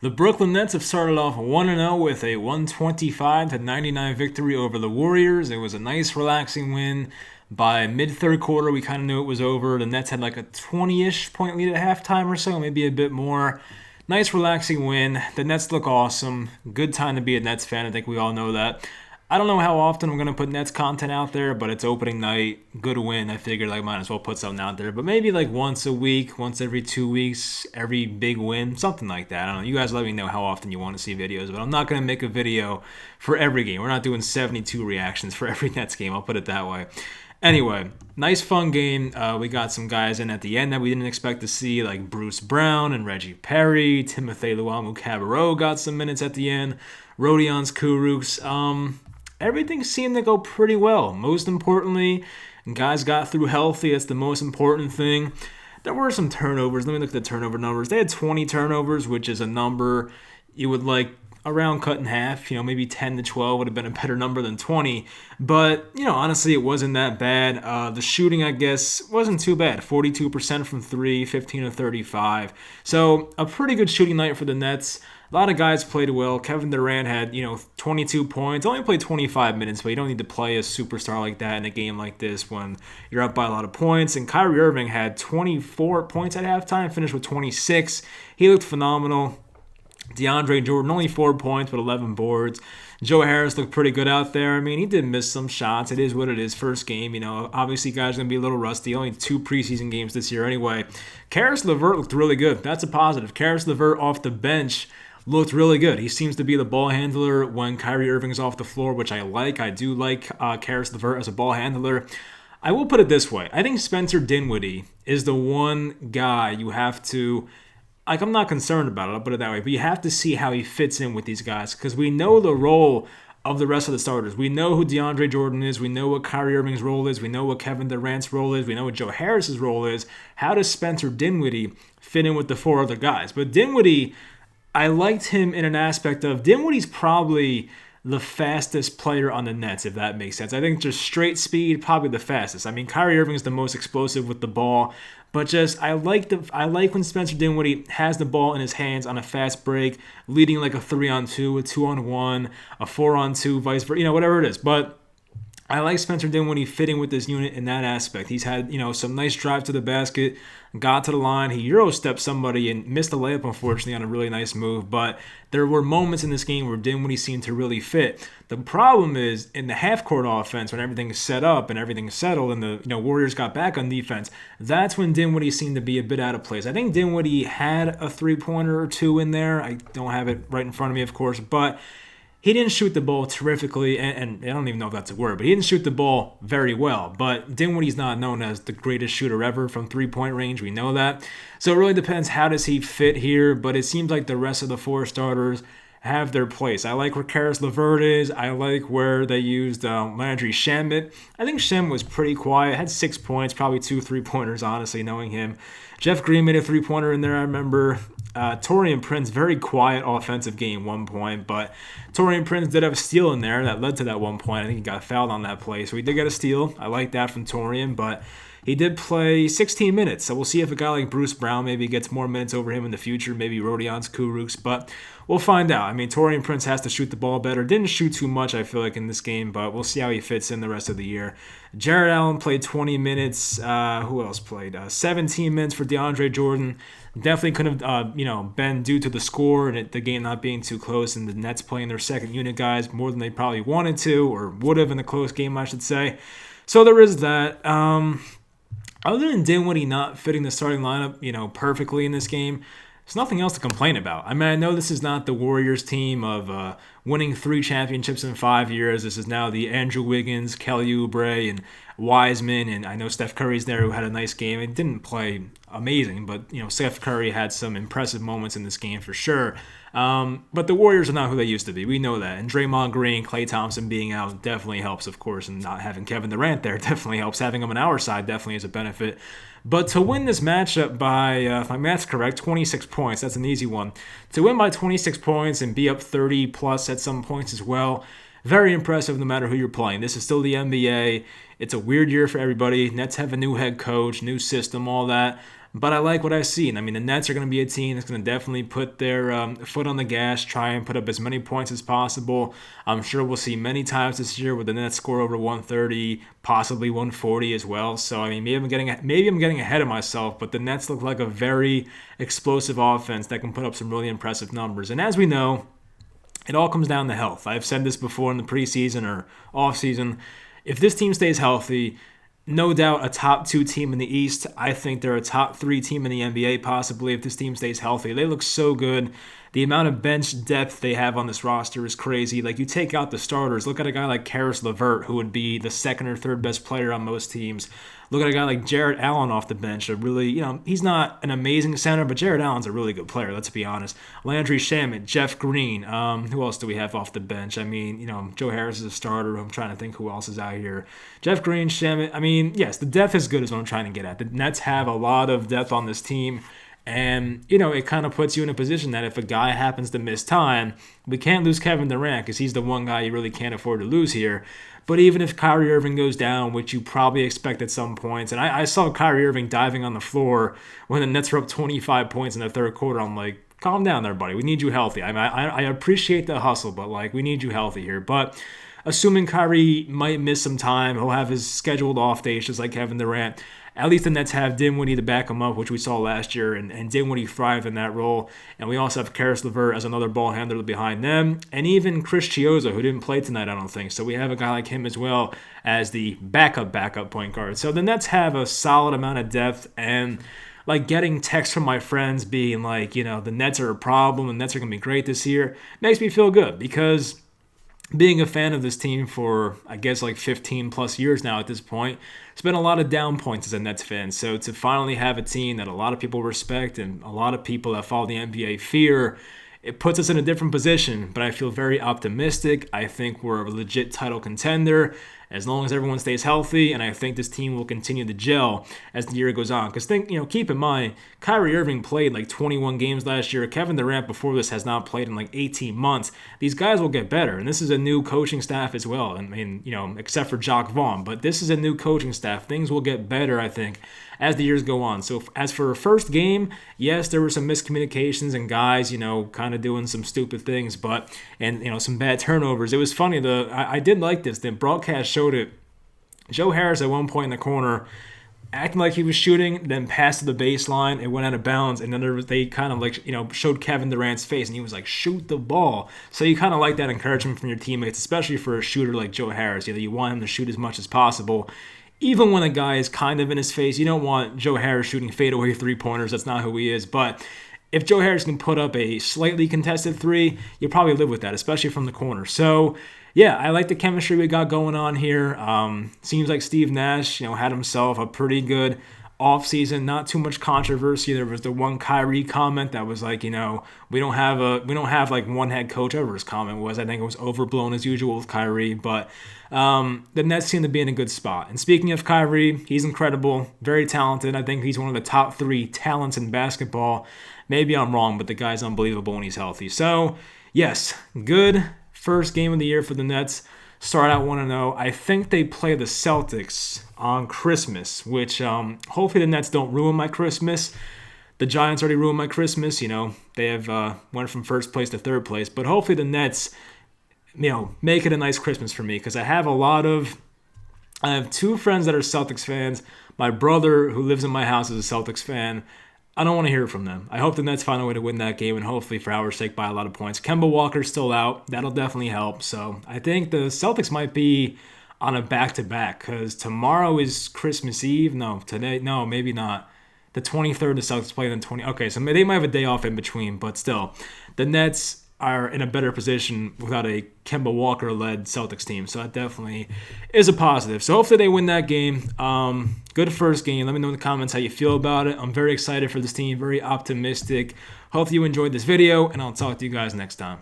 The Brooklyn Nets have started off 1-0 with a 125-99 victory over the Warriors. It was a nice, relaxing win. By mid third quarter, we kind of knew it was over. The Nets had like a 20-ish point lead at halftime or so, maybe a bit more. Nice, relaxing win. The Nets look awesome. Good time to be a Nets fan. I think we all know that. I don't know how often I'm going to put Nets content out there, but it's opening night. Good win. I figured I might as well put something out there. But maybe like once a week, once every 2 weeks, every big win, something like that. I don't know. You guys let me know how often you want to see videos, but I'm not going to make a video for every game. We're not doing 72 reactions for every Nets game. I'll put it that way. Anyway, nice fun game. We got some guys in at the end that we didn't expect to see, like Bruce Brown and Reggie Perry. Timothy Luwawu-Cabarrot got some minutes at the end. Rodions Kurucs. Everything seemed to go pretty well. Most importantly, guys got through healthy. That's the most important thing. There were some turnovers. Let me look at the turnover numbers. They had 20 turnovers, which is a number you would like around cut in half. Maybe 10 to 12 would have been a better number than 20. But, honestly, it wasn't that bad. The shooting, I guess, wasn't too bad. 42% from 3, 15 to 35. So a pretty good shooting night for the Nets. A lot of guys played well. Kevin Durant had, 22 points. Only played 25 minutes, but you don't need to play a superstar like that in a game like this when you're up by a lot of points. And Kyrie Irving had 24 points at halftime, finished with 26. He looked phenomenal. DeAndre Jordan, only 4 points, but 11 boards. Joe Harris looked pretty good out there. I mean, he did miss some shots. It is what it is. First game, obviously guys are going to be a little rusty. Only 2 preseason games this year anyway. Caris LeVert looked really good. That's a positive. Caris LeVert off the bench looked really good. He seems to be the ball handler when Kyrie Irving is off the floor, which I like. I do like Caris LeVert as a ball handler. I will put it this way. I think Spencer Dinwiddie is the one guy you have to... I'm not concerned about it, I'll put it that way. But you have to see how he fits in with these guys because we know the role of the rest of the starters. We know who DeAndre Jordan is. We know what Kyrie Irving's role is. We know what Kevin Durant's role is. We know what Joe Harris's role is. How does Spencer Dinwiddie fit in with the 4 other guys? But Dinwiddie... I liked him in an aspect of Dinwiddie's probably the fastest player on the Nets, if that makes sense. I think just straight speed, probably the fastest. I mean, Kyrie Irving is the most explosive with the ball, but just I like when Spencer Dinwiddie has the ball in his hands on a fast break, leading like a 3-on-2, a 2-on-1, a 4-on-2, vice versa, whatever it is. But I like Spencer Dinwiddie fitting with this unit in that aspect. He's had, some nice drive to the basket, got to the line. He Euro-stepped somebody and missed a layup, unfortunately, on a really nice move. But there were moments in this game where Dinwiddie seemed to really fit. The problem is, in the half-court offense, when everything is set up and everything is settled and the Warriors got back on defense, that's when Dinwiddie seemed to be a bit out of place. I think Dinwiddie had a three-pointer or 2 in there. I don't have it right in front of me, of course, but... he didn't shoot the ball terrifically, and I don't even know if that's a word, but he didn't shoot the ball very well. But Dinwiddie's not known as the greatest shooter ever from three-point range. We know that. So it really depends how does he fit here, but it seems like the rest of the 4 starters have their place. I like where Caris LeVert is. I like where they used Landry Shamet. I think Shem was pretty quiet. Had 6 points, probably 2 3-pointers, honestly, knowing him. Jeff Green made a 3-pointer in there, I remember. Taurean Prince, very quiet offensive game, 1 point, but Taurean Prince did have a steal in there that led to that 1 point. I think he got fouled on that play, so he did get a steal. I like that from Taurean, but he did play 16 minutes, so we'll see if a guy like Bruce Brown maybe gets more minutes over him in the future, maybe Rodions Kurucs, but we'll find out. I mean, Taurean Prince has to shoot the ball better. Didn't shoot too much, I feel like, in this game, but we'll see how he fits in the rest of the year. Jarrett Allen played 20 minutes. Who else played? 17 minutes for DeAndre Jordan. Definitely could have, been due to the score and the game not being too close and the Nets playing their second unit guys more than they probably wanted to or would have in a close game, I should say. So there is that. Other than Dinwiddie not fitting the starting lineup, perfectly in this game, there's nothing else to complain about. I mean, I know this is not the Warriors team of winning 3 championships in 5 years. This is now the Andrew Wiggins, Kelly Oubre, and Wiseman, and I know Steph Curry's there who had a nice game. It didn't play amazing, but Steph Curry had some impressive moments in this game for sure. But the Warriors are not who they used to be. We know that. And Draymond Green, Klay Thompson being out definitely helps, of course, and not having Kevin Durant there definitely helps. Having him on our side definitely is a benefit. But to win this matchup by, if my math's correct, 26 points, that's an easy one. To win by 26 points and be up 30 plus at some points as well, very impressive no matter who you're playing. This is still the NBA. It's a weird year for everybody. Nets have a new head coach, new system, all that. but I like what I see. And I mean, the Nets are going to be a team that's going to definitely put their foot on the gas, try and put up as many points as possible. I'm sure we'll see many times this year where the Nets score over 130, possibly 140 as well. So I mean, maybe I'm getting ahead of myself, but the Nets look like a very explosive offense that can put up some really impressive numbers. And as we know, it all comes down to health. I've said this before in the preseason or offseason. If this team stays healthy, no doubt a top 2 team in the East. I think they're a top 3 team in the NBA possibly if this team stays healthy. They look so good. The amount of bench depth they have on this roster is crazy. Like, you take out the starters. Look at a guy like Karis LeVert, who would be the second or third best player on most teams. Look at a guy like Jarrett Allen off the bench. A really, he's not an amazing center, but Jarrett Allen's a really good player, let's be honest. Landry Shamet, Jeff Green. Who else do we have off the bench? I mean, Joe Harris is a starter. I'm trying to think who else is out here. Jeff Green, Shamet. I mean, yes, the depth is good is what I'm trying to get at. The Nets have a lot of depth on this team. And, it kind of puts you in a position that if a guy happens to miss time, we can't lose Kevin Durant because he's the one guy you really can't afford to lose here. But even if Kyrie Irving goes down, which you probably expect at some points, and I saw Kyrie Irving diving on the floor when the Nets were up 25 points in the third quarter. I'm like, calm down there, buddy. We need you healthy. I appreciate the hustle, but, we need you healthy here. But assuming Kyrie might miss some time, he'll have his scheduled off days just like Kevin Durant. At least the Nets have Dinwiddie to back him up, which we saw last year, and Dinwiddie thrived in that role. And we also have Karis LeVert as another ball handler behind them, and even Chris Chiozza, who didn't play tonight, I don't think. So we have a guy like him as well as the backup point guard. So the Nets have a solid amount of depth, and getting texts from my friends being like, the Nets are a problem, the Nets are going to be great this year, makes me feel good because being a fan of this team for, I guess, 15 plus years now at this point, it's been a lot of down points as a Nets fan. So to finally have a team that a lot of people respect and a lot of people that follow the NBA fear, it puts us in a different position, but I feel very optimistic. I think we're a legit title contender as long as everyone stays healthy, and I think this team will continue to gel as the year goes on. Because keep in mind, Kyrie Irving played 21 games last year. Kevin Durant before this has not played in 18 months. These guys will get better, and this is a new coaching staff as well. I mean, except for Jacque Vaughn, but this is a new coaching staff. Things will get better, I think, as the years go on. So as for a first game, yes, there were some miscommunications and guys, kind of doing some stupid things, and some bad turnovers. It was funny. I did like this. The broadcast showed it. Joe Harris at one point in the corner acting like he was shooting, then passed to the baseline, it went out of bounds, and then they kind of showed Kevin Durant's face, and he was like, shoot the ball. So you kind of like that encouragement from your teammates, especially for a shooter like Joe Harris. You want him to shoot as much as possible. Even when a guy is kind of in his face, you don't want Joe Harris shooting fadeaway three-pointers. That's not who he is. But if Joe Harris can put up a slightly contested three, you'll probably live with that, especially from the corner. So, yeah, I like the chemistry we got going on here. Seems like Steve Nash, had himself a pretty good offseason. Not too much controversy. There was the one Kyrie comment that was like, we don't have one head coach. Whatever his comment was, I think it was overblown as usual with Kyrie. But the Nets seem to be in a good spot. And speaking of Kyrie, he's incredible, very talented. I think he's one of the top 3 talents in basketball. Maybe I'm wrong, but the guy's unbelievable when he's healthy. So, yes, good first game of the year for the Nets. Start out 1-0. I think they play the Celtics on Christmas, which hopefully the Nets don't ruin my Christmas. The Giants already ruined my Christmas. They have went from first place to third place. But hopefully the Nets, make it a nice Christmas for me because I have 2 friends that are Celtics fans. My brother, who lives in my house, is a Celtics fan. I don't want to hear from them. I hope the Nets find a way to win that game and hopefully for our sake by a lot of points. Kemba Walker's still out. That'll definitely help. So I think the Celtics might be on a back-to-back because tomorrow is Christmas Eve. No, maybe not. The 23rd, the Celtics play on 20. Okay, so they might have a day off in between, but still. The Nets are in a better position without a Kemba Walker-led Celtics team. So that definitely is a positive. So hopefully they win that game. Good first game. Let me know in the comments how you feel about it. I'm very excited for this team, very optimistic. Hopefully you enjoyed this video, and I'll talk to you guys next time.